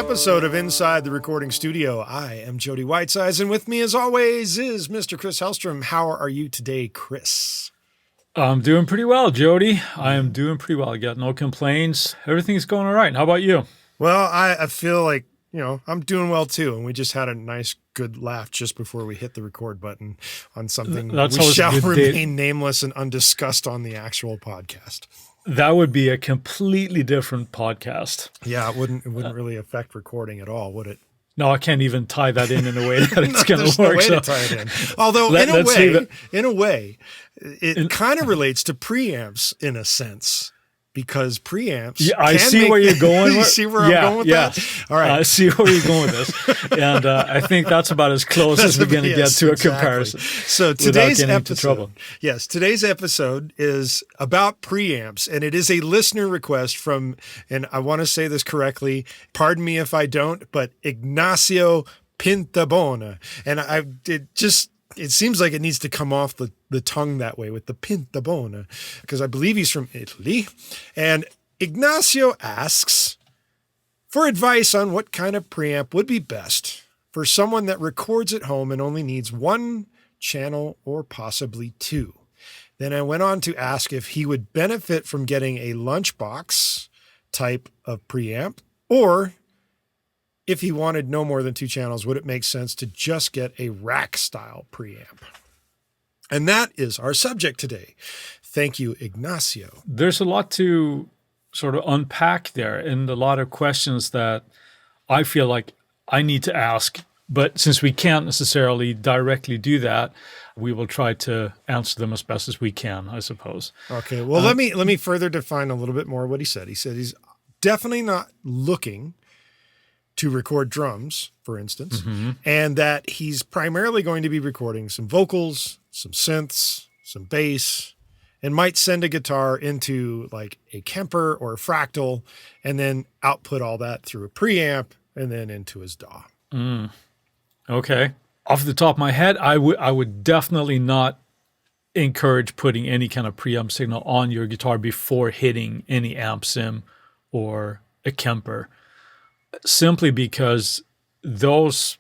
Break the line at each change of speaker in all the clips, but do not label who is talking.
episode of Inside the Recording Studio. I am Jody Whitesides, and with me as always is Mr. Chris Hellstrom. How are you today, Chris?
I'm doing pretty well, Jody. I am doing pretty well. I got no complaints. Everything's going all right. How about you?
Well, I feel like, I'm doing well too, and we just had a nice, good laugh just before we hit the record button on something
That's
we shall remain
day.
nameless and undiscussed on the actual podcast.
That would be a completely different podcast.
Yeah, it wouldn't really affect recording at all, would it?
No, I can't even tie that in a way that it's going to work.
No way to tie it in. Although, in a way, it kind of relates to preamps in a sense. Because preamps,
yeah, I see where you're going.
You see where I'm going with that? All right,
I see where you're going with this, and I think that's about as close as we're going to get to a comparison.
So today's episode, today's episode is about preamps, and it is a listener request from, and I want to say this correctly. Pardon me if I don't, but Ignacio Pintabona, and it seems like it needs to come off the tongue that way with the Pintabona, because I believe he's from Italy. And Ignacio asks for advice on what kind of preamp would be best for someone that records at home and only needs one channel or possibly two. Then I went on to ask if he would benefit from getting a lunchbox type of preamp, or if he wanted no more than two channels, would it make sense to just get a rack style preamp? And that is our subject today. Thank you, Ignacio.
There's a lot to sort of unpack there, and a lot of questions that I feel like I need to ask. But since we can't necessarily directly do that, we will try to answer them as best as we can, I suppose.
Okay. Well, let me further define a little bit more what he said. He said he's definitely not looking to record drums, for instance, and that he's primarily going to be recording some vocals, some synths, some bass, and might send a guitar into like a Kemper or a Fractal, and then output all that through a preamp and then into his DAW.
Okay. Off the top of my head, I would definitely not encourage putting any kind of preamp signal on your guitar before hitting any amp sim or a Kemper. Simply because those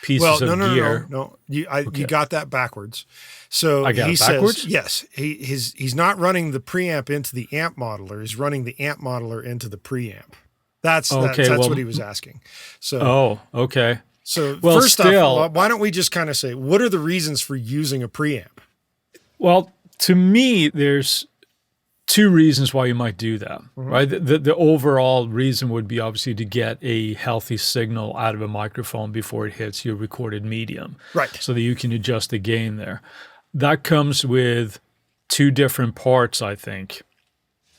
pieces of gear.
No. You got that backwards. So
I got
he
it backwards?
says, yes, he's not running the preamp into the amp modeler. He's running the amp modeler into the preamp. That's what he was asking. So,
okay.
So first off, why don't we just kind of say, what are the reasons for using a preamp?
Well, to me, there's two reasons why you might do that, right? The overall reason would be obviously to get a healthy signal out of a microphone before it hits your recorded medium.
Right.
So that you can adjust the gain there. That comes with two different parts, I think,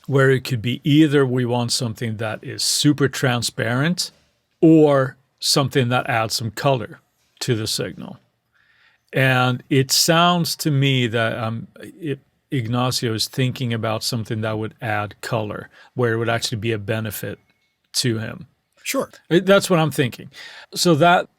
where it could be either we want something that is super transparent or something that adds some color to the signal. And it sounds to me that Ignacio is thinking about something that would add color, where it would actually be a benefit to him.
Sure.
That's what I'm thinking. So that,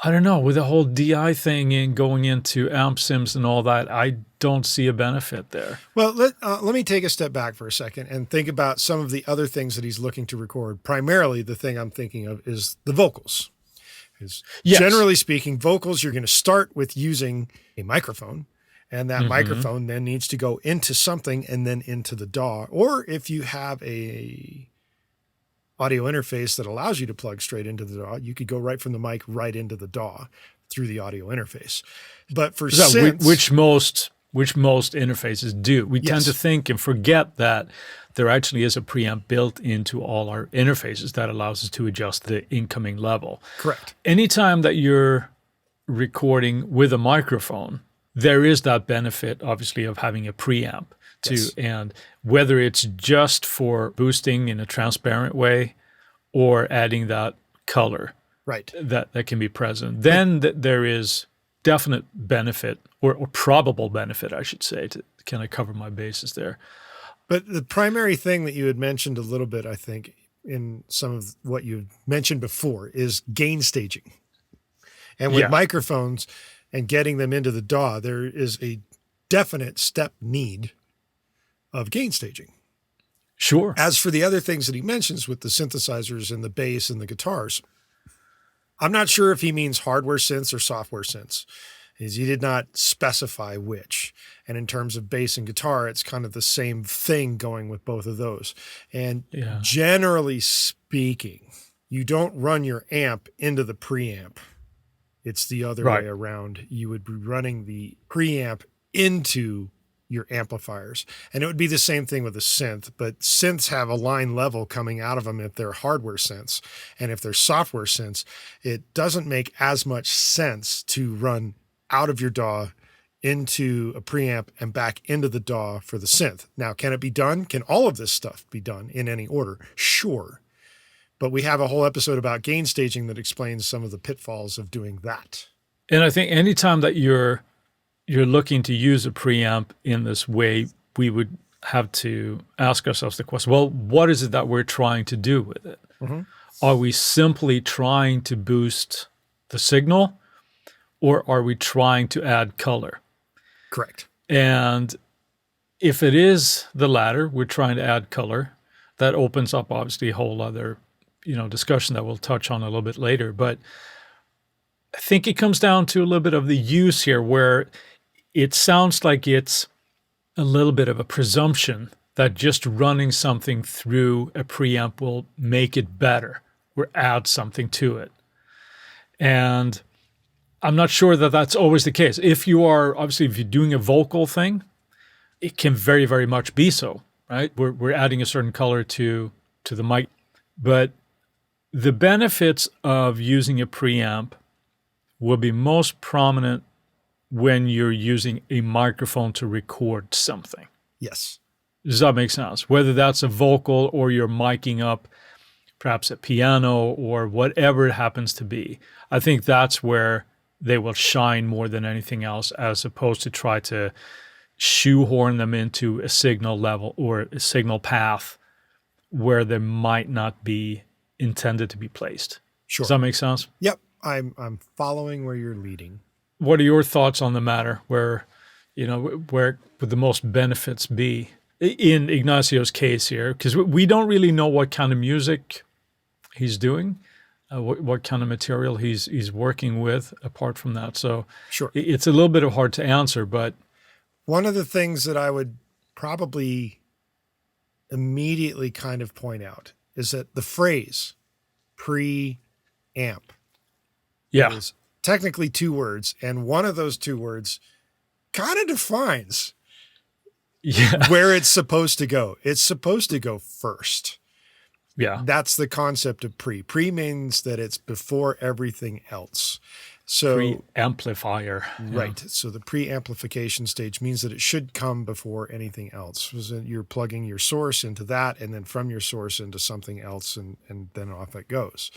I don't know, with the whole DI thing and going into amp sims and all that, I don't see a benefit there.
Well, let me take a step back for a second and think about some of the other things that he's looking to record. Primarily, the thing I'm thinking of is the vocals. Yes. Generally speaking, vocals, you're going to start with using a microphone. And that microphone then needs to go into something and then into the DAW. Or if you have a audio interface that allows you to plug straight into the DAW, you could go right from the mic right into the DAW through the audio interface. But for synths,
which most interfaces do. We tend to think and forget that there actually is a preamp built into all our interfaces that allows us to adjust the incoming level.
Correct.
Anytime that you're recording with a microphone, there is that benefit, obviously, of having a preamp too. And whether it's just for boosting in a transparent way or adding that color that can be present, then there is definite benefit or probable benefit, I should say, to kind of cover my bases there.
But the primary thing that you had mentioned a little bit, I think, in some of what you mentioned before is gain staging. And with microphones and getting them into the DAW, there is a definite step need of gain staging.
Sure.
As for the other things that he mentions with the synthesizers and the bass and the guitars, I'm not sure if he means hardware synths or software synths. He did not specify which. And in terms of bass and guitar, it's kind of the same thing going with both of those. And generally speaking, you don't run your amp into the preamp. It's the other way around. You would be running the preamp into your amplifiers. And it would be the same thing with a synth, but synths have a line level coming out of them if they're hardware synths. And if they're software synths, it doesn't make as much sense to run out of your DAW into a preamp and back into the DAW for the synth. Now, can it be done? Can all of this stuff be done in any order? Sure. But we have a whole episode about gain staging that explains some of the pitfalls of doing that.
And I think anytime that you're looking to use a preamp in this way, we would have to ask ourselves the question, well, what is it that we're trying to do with it? Mm-hmm. Are we simply trying to boost the signal, or are we trying to add color?
Correct.
And if it is the latter, we're trying to add color, that opens up obviously a whole other discussion that we'll touch on a little bit later. But I think it comes down to a little bit of the use here, where it sounds like it's a little bit of a presumption that just running something through a preamp will make it better or add something to it. And I'm not sure that that's always the case. If you're doing a vocal thing, it can very, very much be so, right? We're adding a certain color to the mic. But the benefits of using a preamp will be most prominent when you're using a microphone to record something.
Yes.
Does that make sense? Whether that's a vocal or you're miking up perhaps a piano or whatever it happens to be, I think that's where they will shine more than anything else, as opposed to try to shoehorn them into a signal level or a signal path where they might not be intended to be placed.
Sure.
Does that make sense?
Yep. I'm following where you're leading.
What are your thoughts on the matter? Where would the most benefits be in Ignacio's case here? Because we don't really know what kind of music he's doing, what kind of material he's working with apart from that. So
sure,
it's a little bit hard to answer. But
one of the things that I would probably immediately kind of point out is that the phrase preamp is technically two words, and one of those two words kind of defines where it's supposed to go. It's supposed to go first.
Yeah.
That's the concept of pre. Pre means that it's before everything else. So
pre-amplifier.
Right. Yeah. So the pre-amplification stage means that it should come before anything else. So you're plugging your source into that, and then from your source into something else, and then off it goes.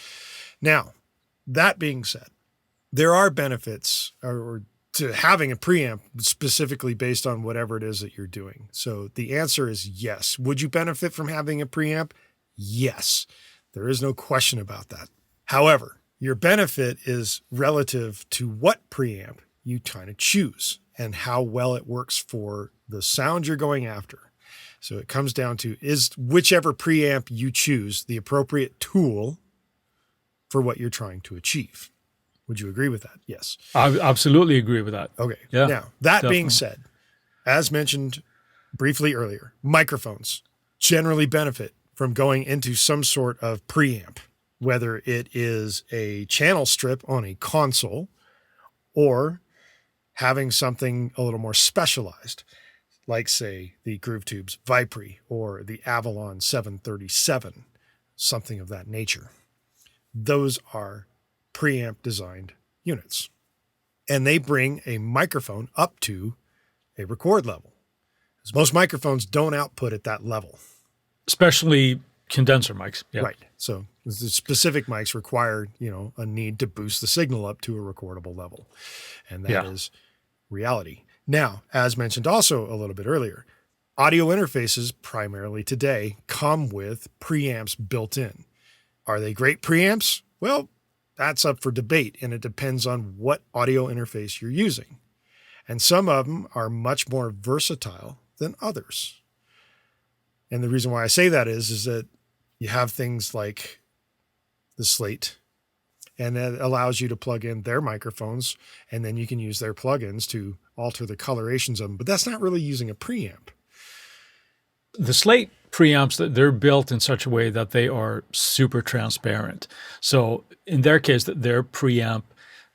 Now, that being said, there are benefits or to having a preamp specifically based on whatever it is that you're doing. So the answer is yes. Would you benefit from having a preamp? Yes. There is no question about that. However, your benefit is relative to what preamp you kind of choose and how well it works for the sound you're going after. So it comes down to, is whichever preamp you choose the appropriate tool for what you're trying to achieve. Would you agree with that? Yes.
I absolutely agree with that.
Okay.
Yeah,
now, that
definitely.
being said, as mentioned briefly earlier, microphones generally benefit from going into some sort of preamp, whether it is a channel strip on a console or having something a little more specialized, like, say, the Groove Tube's Vipre or the Avalon 737, something of that nature. Those are preamp designed units, and they bring a microphone up to a record level, because most microphones don't output at that level.
Especially condenser mics. Yeah.
Right. So the specific mics require, a need to boost the signal up to a recordable level. And that is reality. Now, as mentioned also a little bit earlier, audio interfaces primarily today come with preamps built in. Are they great preamps? Well, that's up for debate, and it depends on what audio interface you're using. And some of them are much more versatile than others. And the reason why I say that is that you have things like the Slate, and that allows you to plug in their microphones, and then you can use their plugins to alter the colorations of them. But that's not really using a preamp.
The Slate preamps, they're built in such a way that they are super transparent. So in their case, their preamp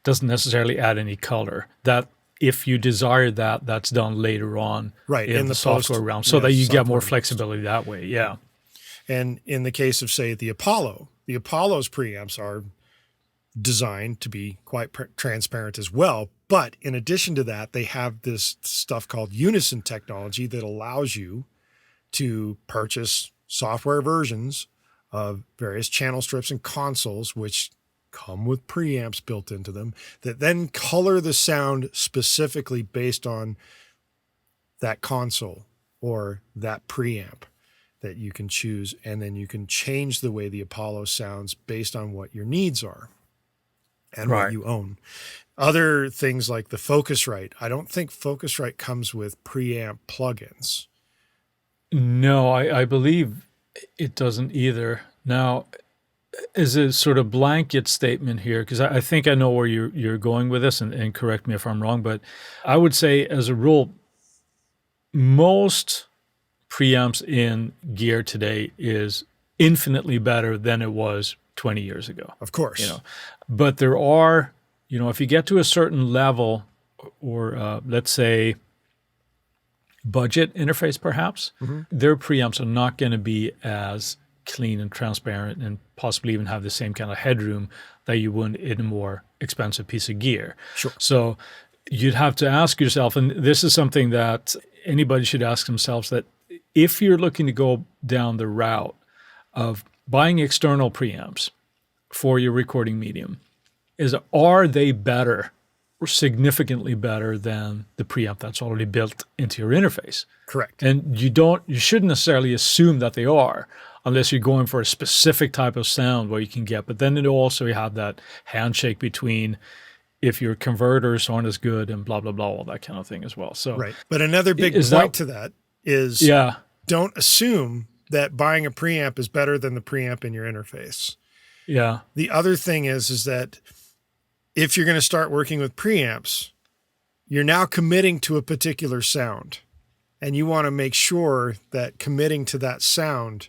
doesn't necessarily add any color. That if you desire that, that's done later on in the software realm, so that you get more flexibility that way. Yeah.
And in the case of, say, the Apollo's preamps are designed to be quite transparent as well. But in addition to that, they have this stuff called unison technology that allows you to purchase software versions of various channel strips and consoles, which come with preamps built into them, that then color the sound specifically based on that console or that preamp that you can choose. And then you can change the way the Apollo sounds based on what your needs are and what you own. Other things like the Focusrite. I don't think Focusrite comes with preamp plugins.
No, I believe it doesn't either. Now, as a sort of blanket statement here, because I think I know where you're going with this, and correct me if I'm wrong, but I would say as a rule, most preamps in gear today is infinitely better than it was 20 years ago.
Of course.
But there are, if you get to a certain level, or let's say budget interface perhaps, their preamps are not going to be as clean and transparent and possibly even have the same kind of headroom that you would in a more expensive piece of gear.
Sure.
So you'd have to ask yourself, and this is something that anybody should ask themselves, that if you're looking to go down the route of buying external preamps for your recording medium, are they better or significantly better than the preamp that's already built into your interface?
Correct.
And you shouldn't necessarily assume that they are, unless you're going for a specific type of sound where you can get. But then it also you have that handshake between if your converters aren't as good and blah, blah, blah, all that kind of thing as well. So
right. But another big point to that is don't assume that buying a preamp is better than the preamp in your interface.
Yeah.
The other thing is that if you're going to start working with preamps, you're now committing to a particular sound, and you want to make sure that committing to that sound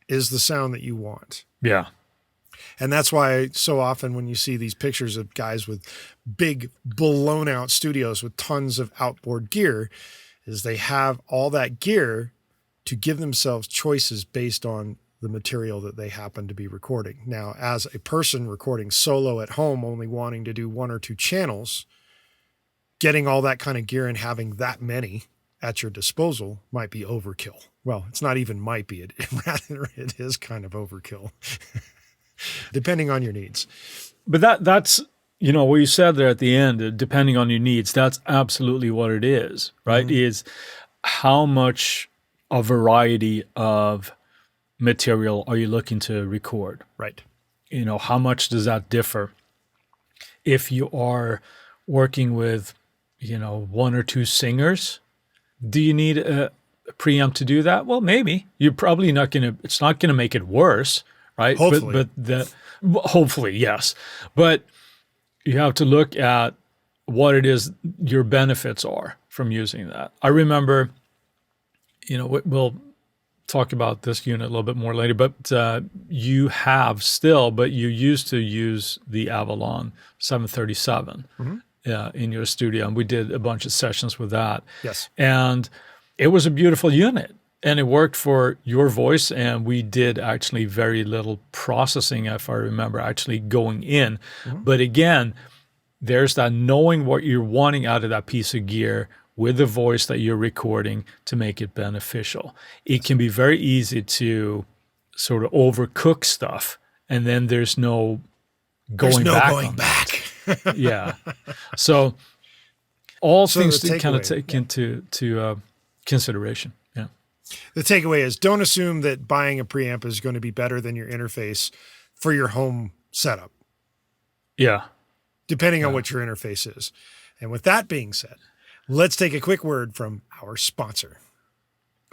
is the sound that you want.
Yeah.
And that's why so often when you see these pictures of guys with big blown out studios with tons of outboard gear, is they have all that gear to give themselves choices based on the material that they happen to be recording. Now, as a person recording solo at home, only wanting to do one or two channels, getting all that kind of gear and having that many at your disposal might be overkill. Well, it's not even might be, rather it is kind of overkill, depending on your needs.
But that's, what you said there at the end, depending on your needs, that's absolutely what it is, right? Is how much a variety of material are you looking to record?
Right.
How much does that differ? If you are working with, one or two singers, do you need a preamp to do that? Well, maybe. You're probably it's not going to make it worse, right?
Hopefully.
Hopefully, yes. But you have to look at what it is your benefits are from using that. I remember, we'll talk about this unit a little bit more later, but you used to use the Avalon 737 in your studio, and we did a bunch of sessions with that.
Yes.
And it was a beautiful unit, and it worked for your voice, and we did actually very little processing, if I remember, actually going in. But again, there's that knowing what you're wanting out of that piece of gear with the voice that you're recording to make it beneficial. It can be very easy to sort of overcook stuff, and then there's no going back. Yeah. So things to kind of take into consideration. Yeah.
The takeaway is don't assume that buying a preamp is going to be better than your interface for your home setup.
Yeah.
Depending on what your interface is. And with that being said, let's take a quick word from our sponsor.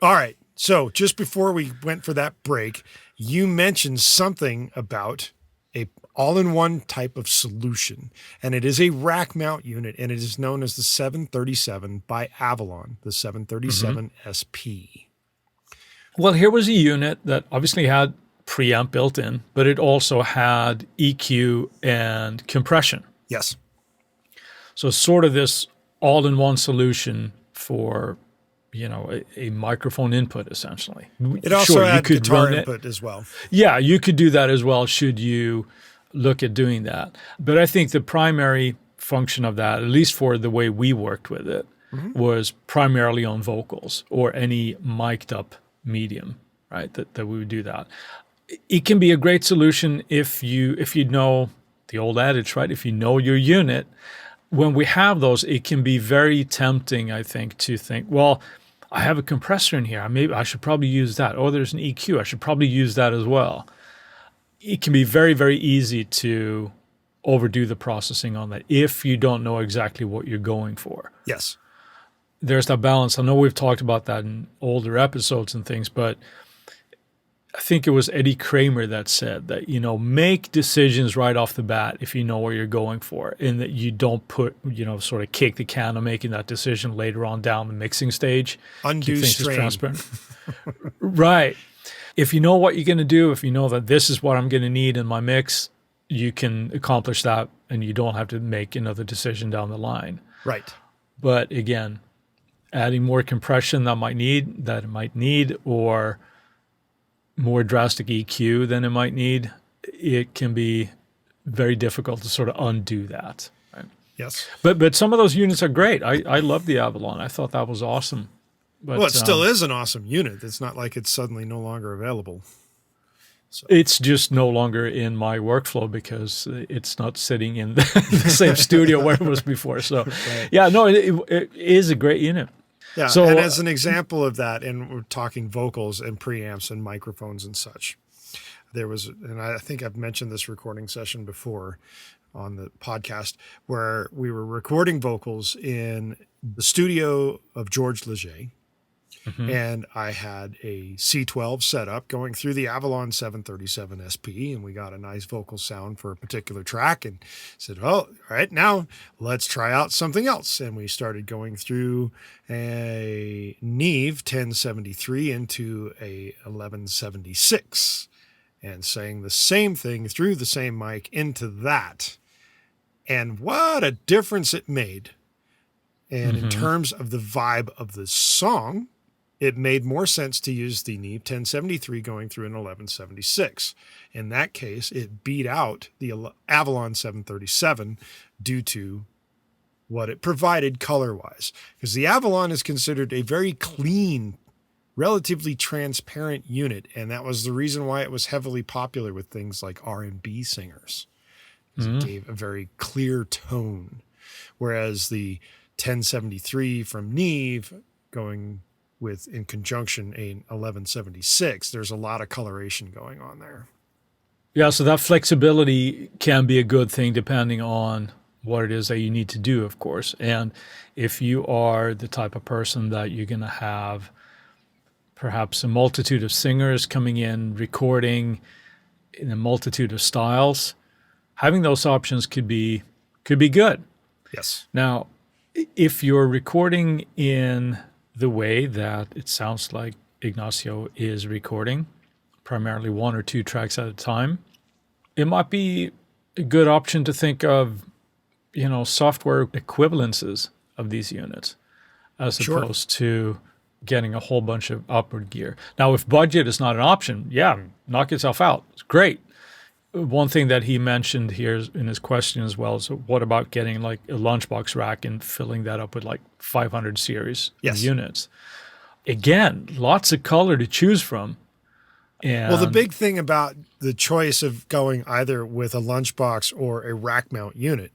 All right. So just before we went for that break, you mentioned something about a all-in-one type of solution, and it is a rack mount unit, and it is known as the 737 by Avalon, the 737 SP.
Well, here was a unit that obviously had preamp built in, but it also had EQ and compression.
Yes.
So sort of this all-in-one solution for, a microphone input, essentially.
It also had guitar input as well.
Yeah, you could do that as well should you look at doing that. But I think the primary function of that, at least for the way we worked with it, was primarily on vocals or any mic'd up medium, right? That we would do that. It can be a great solution if you know the old adage, right? If you know your unit. When we have those, it can be very tempting, I think, to think, well, I have a compressor in here. Maybe I should probably use that. Oh, there's an EQ. I should probably use that as well. It can be very, very easy to overdo the processing on that if you don't know exactly what you're going for.
Yes.
There's that balance. I know we've talked about that in older episodes and things, but I think it was Eddie Kramer that said that, make decisions right off the bat if you know where you're going for, and that you don't put, sort of kick the can on making that decision later on down the mixing stage.
Undue strain.
Transparent. Right. If you know what you're going to do, if you know that this is what I'm going to need in my mix, you can accomplish that and you don't have to make another decision down the line.
Right.
But again, adding more compression that it might need, or more drastic EQ than it might need, it can be very difficult to sort of undo that. Right?
Yes.
But some of those units are great. I love the Avalon. I thought that was awesome. But,
well, it still is an awesome unit. It's not like it's suddenly no longer available.
So. It's just no longer in my workflow because it's not sitting in the same studio where it was before. So, right. Yeah, no, it is a great unit.
Yeah, so, and as an example of that, and we're talking vocals and preamps and microphones and such, there was, and I think I've mentioned this recording session before on the podcast, where we were recording vocals in the studio of George Leger, and I had a C12 set up going through the Avalon 737 SP, and we got a nice vocal sound for a particular track, and said, oh, all right, now let's try out something else. And we started going through a Neve 1073 into a 1176 and saying the same thing through the same mic into that. And what a difference it made. And in terms of the vibe of the song, it made more sense to use the Neve 1073 going through an 1176. In that case, it beat out the Avalon 737 due to what it provided color-wise. Because the Avalon is considered a very clean, relatively transparent unit, and that was the reason why it was heavily popular with things like R&B singers. It gave a very clear tone. Whereas the 1073 from Neve going with, in conjunction, a 1176, there's a lot of coloration going on there.
Yeah, so that flexibility can be a good thing depending on what it is that you need to do, of course. And if you are the type of person that you're going to have perhaps a multitude of singers coming in, recording in a multitude of styles, having those options could be good.
Yes.
Now, if you're recording in the way that it sounds like Ignacio is recording, primarily one or two tracks at a time, it might be a good option to think of, software equivalences of these units as opposed to getting a whole bunch of upward gear. Now, if budget is not an option, knock yourself out. It's great. One thing that he mentioned here in his question as well is, what about getting like a lunchbox rack and filling that up with like 500 series of units? Again, lots of color to choose from. And
well, the big thing about the choice of going either with a lunchbox or a rack mount unit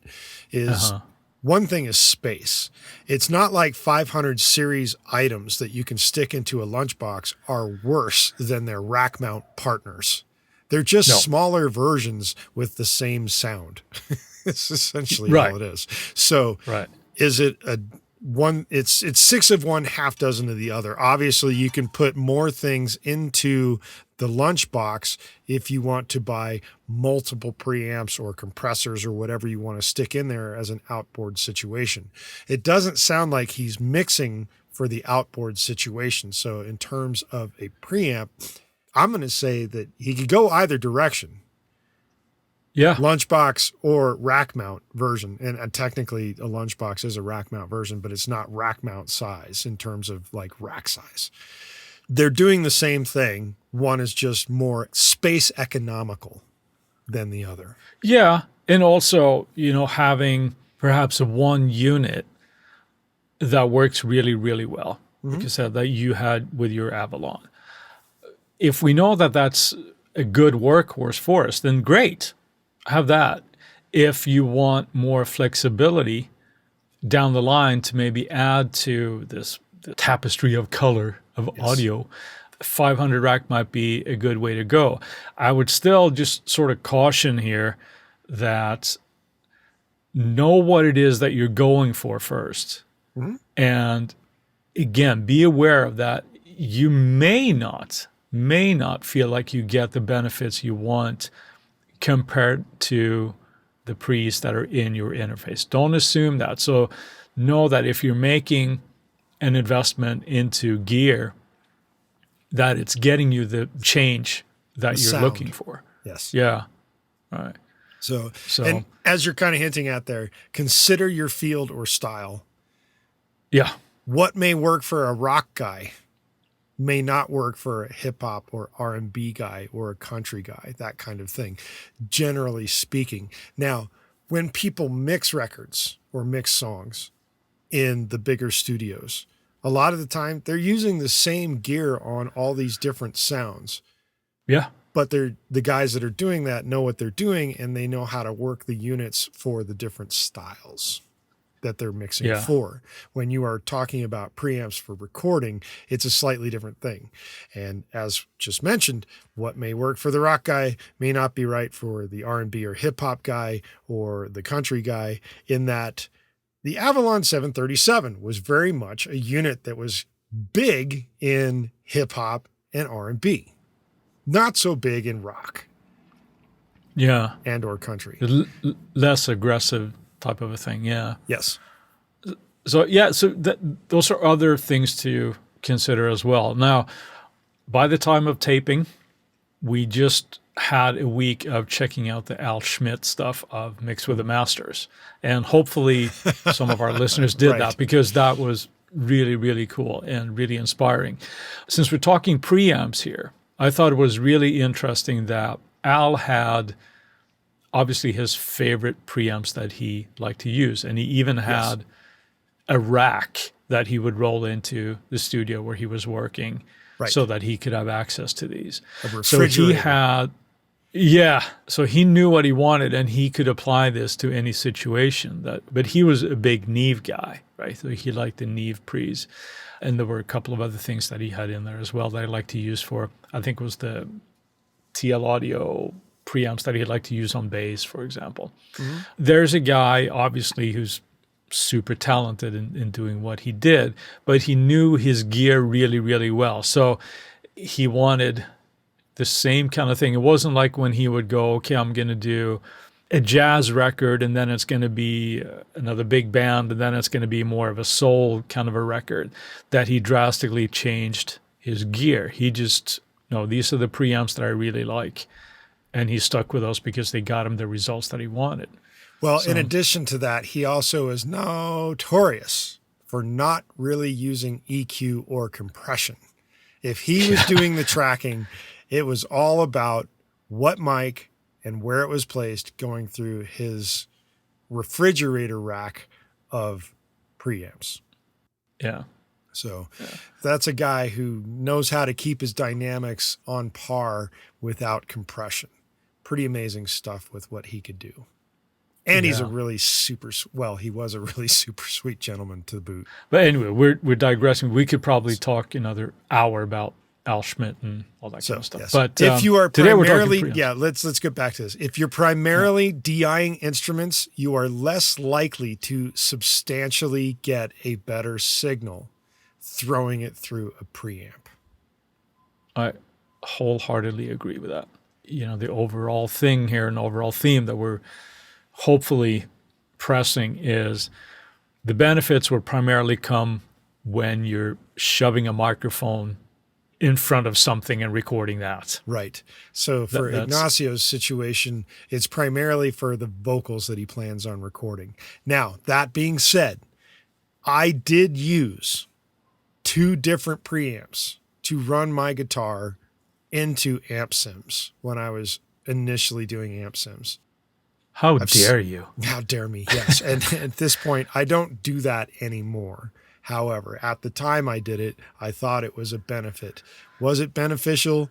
is one thing is space. It's not like 500 series items that you can stick into a lunchbox are worse than their rack mount partners. They're just smaller versions with the same sound. It's essentially all it is. So is it a it's six of one, half dozen of the other. Obviously, you can put more things into the lunchbox if you want to buy multiple preamps or compressors or whatever you want to stick in there as an outboard situation. It doesn't sound like he's mixing for the outboard situation. So in terms of a preamp, I'm going to say that he could go either direction.
Yeah.
Lunchbox or rack mount version. And technically a lunchbox is a rack mount version, but it's not rack mount size in terms of like rack size. They're doing the same thing. One is just more space economical than the other.
Yeah. And also, having perhaps one unit that works really, really well, like you said, that you had with your Avalon. If we know that that's a good workhorse for us, then great. Have that. If you want more flexibility down the line to maybe add to the tapestry of color of audio, 500 rack might be a good way to go. I would still just sort of caution here that know what it is that you're going for first. And again, be aware of that. You may not feel like you get the benefits you want compared to the pre's that are in your interface. Don't assume that. So know that if you're making an investment into gear, that it's getting you the change that you're looking for.
Yes.
Yeah. All right.
So, and as you're kind of hinting at there, consider your field or style.
Yeah.
What may work for a rock guy may not work for a hip hop or R&B guy or a country guy, that kind of thing, generally speaking. Now, when people mix records or mix songs in the bigger studios, a lot of the time they're using the same gear on all these different sounds.
Yeah.
But the guys that are doing that know what they're doing, and they know how to work the units for the different styles that they're mixing for. When you are talking about preamps for recording, it's a slightly different thing. And as just mentioned, what may work for the rock guy may not be right for the R&B or hip hop guy or the country guy, in that the Avalon 737 was very much a unit that was big in hip hop and R&B, not so big in rock.
Yeah.
And or country.
Less aggressive type of a thing, yeah.
Yes.
So those are other things to consider as well. Now, by the time of taping, we just had a week of checking out the Al Schmidt stuff of Mix with the Masters. And hopefully some of our listeners did that, because that was really, really cool and really inspiring. Since we're talking preamps here, I thought it was really interesting that Al had obviously his favorite preamps that he liked to use. And he even had a rack that he would roll into the studio where he was working so that he could have access to these. So he had, so he knew what he wanted, and he could apply this to any situation. But he was a big Neve guy, right? So he liked the Neve pre's. And there were a couple of other things that he had in there as well that I liked to use for, I think it was the TL Audio preamps that he'd like to use on bass, for example. There's a guy, obviously, who's super talented in doing what he did, but he knew his gear really, really well. So he wanted the same kind of thing. It wasn't like when he would go, okay, I'm going to do a jazz record, and then it's going to be another big band, and then it's going to be more of a soul kind of a record, that he drastically changed his gear. He just, no, these are the preamps that I really like. And he stuck with those because they got him the results that he wanted.
Well, in addition to that, he also is notorious for not really using EQ or compression. If he was doing the tracking, it was all about what mic and where it was placed going through his refrigerator rack of preamps.
Yeah.
So that's a guy who knows how to keep his dynamics on par without compression. Pretty amazing stuff with what he could do. And he's a really he was a really super sweet gentleman to boot.
But anyway, we're digressing. We could probably talk another hour about Al Schmidt and all that kind of stuff.
Yes.
But
if you are
today
primarily,
we're talking preamps.
let's get back to this. If you're primarily DIing instruments, you are less likely to substantially get a better signal throwing it through a preamp.
I wholeheartedly agree with that. The overall thing here and overall theme that we're hopefully pressing is the benefits will primarily come when you're shoving a microphone in front of something and recording that.
Right. So for Ignacio's situation, it's primarily for the vocals that he plans on recording. Now, that being said, I did use 2 different preamps to run my guitar into amp sims when I was initially doing amp sims.
How dare you?
How dare me, yes. And at this point, I don't do that anymore. However, at the time I did it, I thought it was a benefit. Was it beneficial?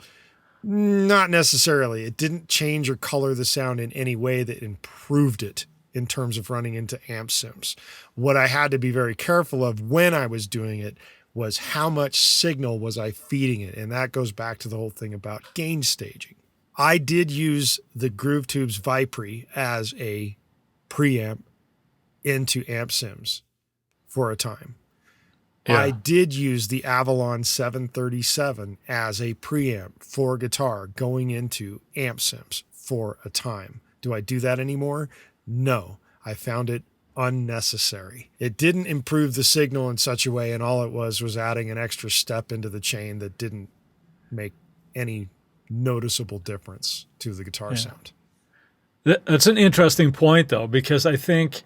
Not necessarily. It didn't change or color the sound in any way that improved it in terms of running into amp sims. What I had to be very careful of when I was doing it was how much signal was I feeding it. And that goes back to the whole thing about gain staging. I did use the Groove Tubes Vipre as a preamp into amp sims for a time. Yeah. I did use the Avalon 737 as a preamp for guitar going into amp sims for a time. Do I do that anymore? No. I found it unnecessary. It didn't improve the signal in such a way, and all it was adding an extra step into the chain that didn't make any noticeable difference to the guitar sound.
That's an interesting point, though, because I think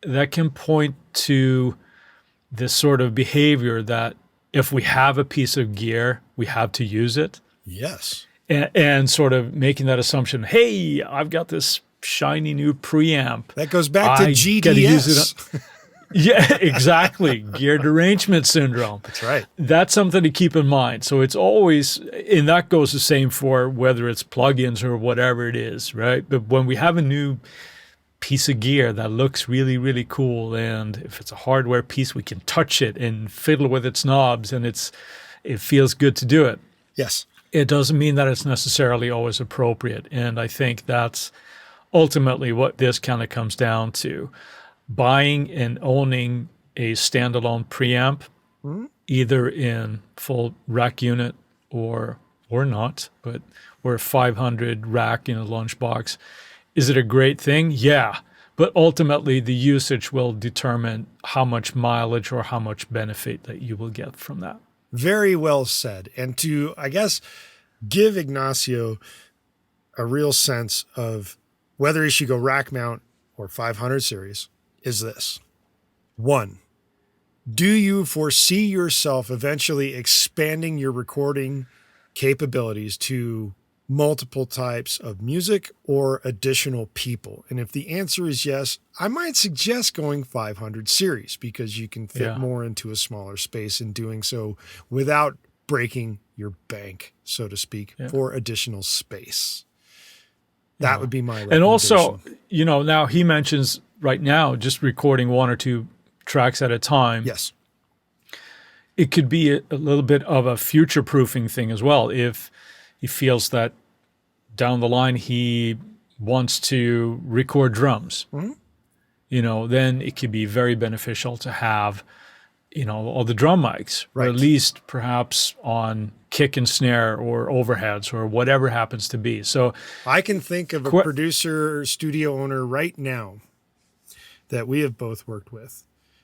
that can point to this sort of behavior that if we have a piece of gear, we have to use it.
Yes.
And sort of making that assumption, hey, I've got this shiny new preamp.
That goes back to GDS.
Use it yeah, exactly. Gear derangement syndrome.
That's right.
That's something to keep in mind. So it's always, and that goes the same for whether it's plugins or whatever it is, right? But when we have a new piece of gear that looks really, really cool, and if it's a hardware piece, we can touch it and fiddle with its knobs, and it feels good to do it.
Yes.
It doesn't mean that it's necessarily always appropriate. And I think that's ultimately what this kind of comes down to. Buying and owning a standalone preamp, either in full rack unit or not, but or a 500 rack in a lunchbox. Is it a great thing? Yeah. But ultimately, the usage will determine how much mileage or how much benefit that you will get from that.
Very well said. And to, I guess, give Ignacio a real sense of whether he should go rack mount or 500 series is this. 1, do you foresee yourself eventually expanding your recording capabilities to multiple types of music or additional people? And if the answer is yes, I might suggest going 500 series because you can fit more into a smaller space and doing so without breaking your bank, so to speak, for additional space. That would be my recommendation.
And also, now he mentions right now just recording 1 or 2 tracks at a time.
Yes.
It could be a little bit of a future-proofing thing as well. If he feels that down the line he wants to record drums, then it could be very beneficial to have, all the drum mics, or at least perhaps on kick and snare or overheads or whatever happens to be. So
I can think of a producer, studio owner right now that we have both worked with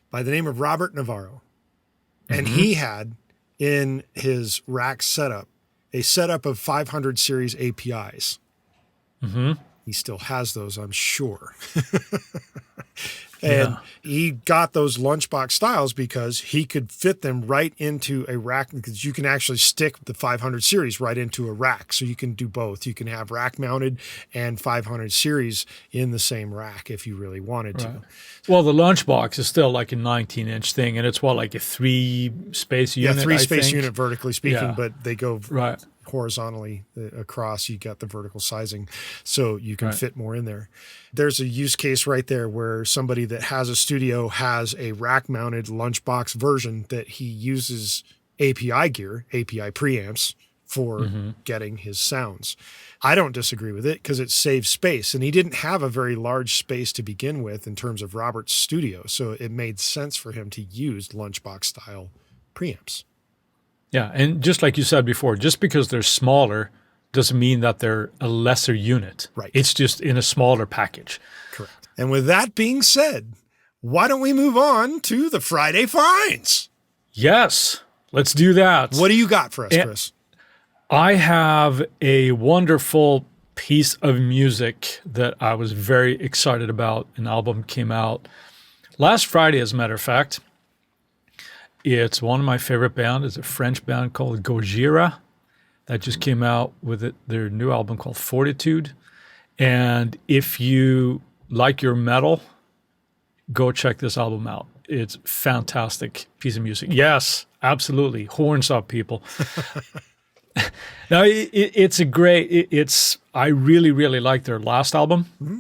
by the name of Robert Navarro. And he had in his rack setup a setup of 500 series APIs. He still has those, I'm sure. And he got those lunchbox styles because he could fit them right into a rack, because you can actually stick the 500 series right into a rack. So you can do both. You can have rack mounted and 500 series in the same rack if you really wanted to.
Well, the lunchbox is still like a 19-inch thing, and it's like a 3-space unit.
Yeah, 3-space unit vertically speaking, but they go
right
horizontally across. You got the vertical sizing, so you can fit more in there. There's a use case right there where somebody that has a studio has a rack mounted lunchbox version that he uses API gear, API preamps for getting his sounds. I don't disagree with it because it saves space, and he didn't have a very large space to begin with in terms of Robert's studio, so it made sense for him to use lunchbox style preamps.
Yeah, and just like you said before, just because they're smaller doesn't mean that they're a lesser unit.
Right.
It's just in a smaller package.
Correct. And with that being said, why don't we move on to the Friday finds?
Yes, let's do that.
What do you got for us, Chris?
I have a wonderful piece of music that I was very excited about. An album came out last Friday, as a matter of fact. It's one of my favorite bands. It's a French band called Gojira that just came out with their new album called Fortitude. And if you like your metal, go check this album out. It's a fantastic piece of music. Yes, absolutely. Horns up, people. Now, it's a great, I really, really liked their last album. Mm-hmm.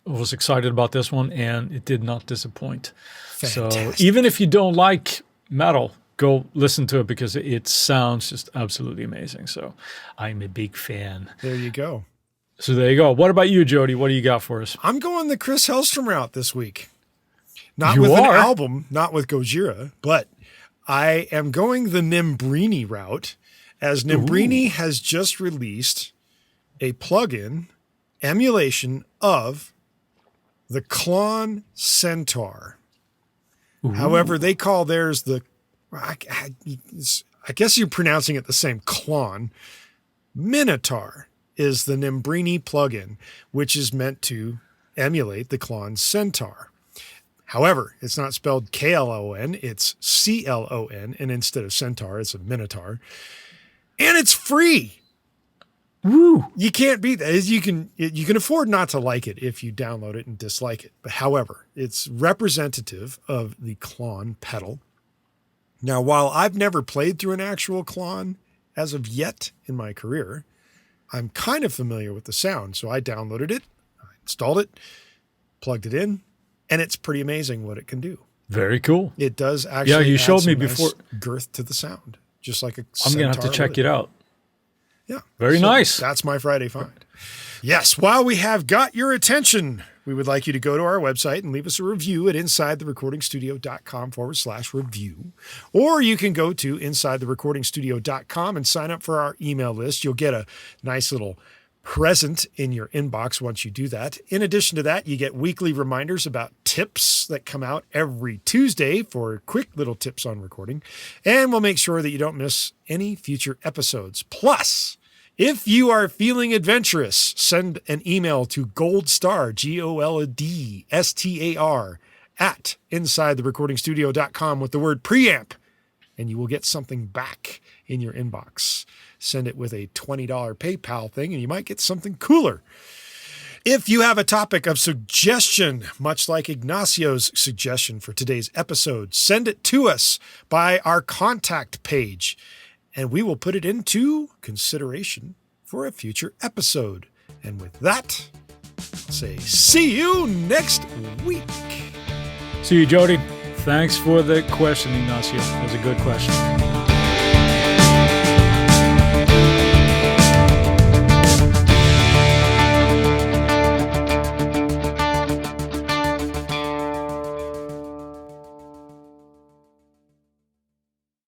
I was excited about this one, and it did not disappoint.
Fantastic.
So even if you don't like metal, go listen to it because it sounds just absolutely amazing. So I'm a big fan.
There you go.
So there you go. What about you, Jody? What do you got for us?
I'm going the Chris Hellstrom route this week. Not with an album, not with Gojira, but I am going the Nembrini route, as Nembrini has just released a plugin emulation of the Klon Centaur. Ooh. However, they call theirs I guess you're pronouncing it the same, Klon. Minotaur is the Nembrini plugin, which is meant to emulate the Klon Centaur. However, it's not spelled Klon, it's Clon, and instead of centaur, it's a minotaur. And it's free.
Woo!
You can't beat that. You can afford not to like it if you download it and dislike it. But however, it's representative of the Klon pedal. Now, while I've never played through an actual Klon as of yet in my career, I'm kind of familiar with the sound. So I downloaded it, I installed it, plugged it in, and it's pretty amazing what it can do.
Very cool.
It does actually
you showed me
nice
before
girth to the sound, just like a
I'm going to have to check it out.
Yeah.
Very nice.
That's my Friday find. Yes, while we have got your attention, we would like you to go to our website and leave us a review at insidetherecordingstudio.com/review. Or you can go to insidetherecordingstudio.com and sign up for our email list. You'll get a nice little present in your inbox once you do that. In addition to that, you get weekly reminders about tips that come out every Tuesday for quick little tips on recording. And we'll make sure that you don't miss any future episodes. Plus, if you are feeling adventurous, send an email to goldstar, GOLDSTAR, at insidetherecordingstudio.com with the word preamp, and you will get something back in your inbox. Send it with a $20 PayPal thing, and you might get something cooler. If you have a topic of suggestion, much like Ignacio's suggestion for today's episode, send it to us by our contact page, and we will put it into consideration for a future episode. And with that, I'll say see you next week.
See you, Jody. Thanks for the question, Ignacio. That was a good question.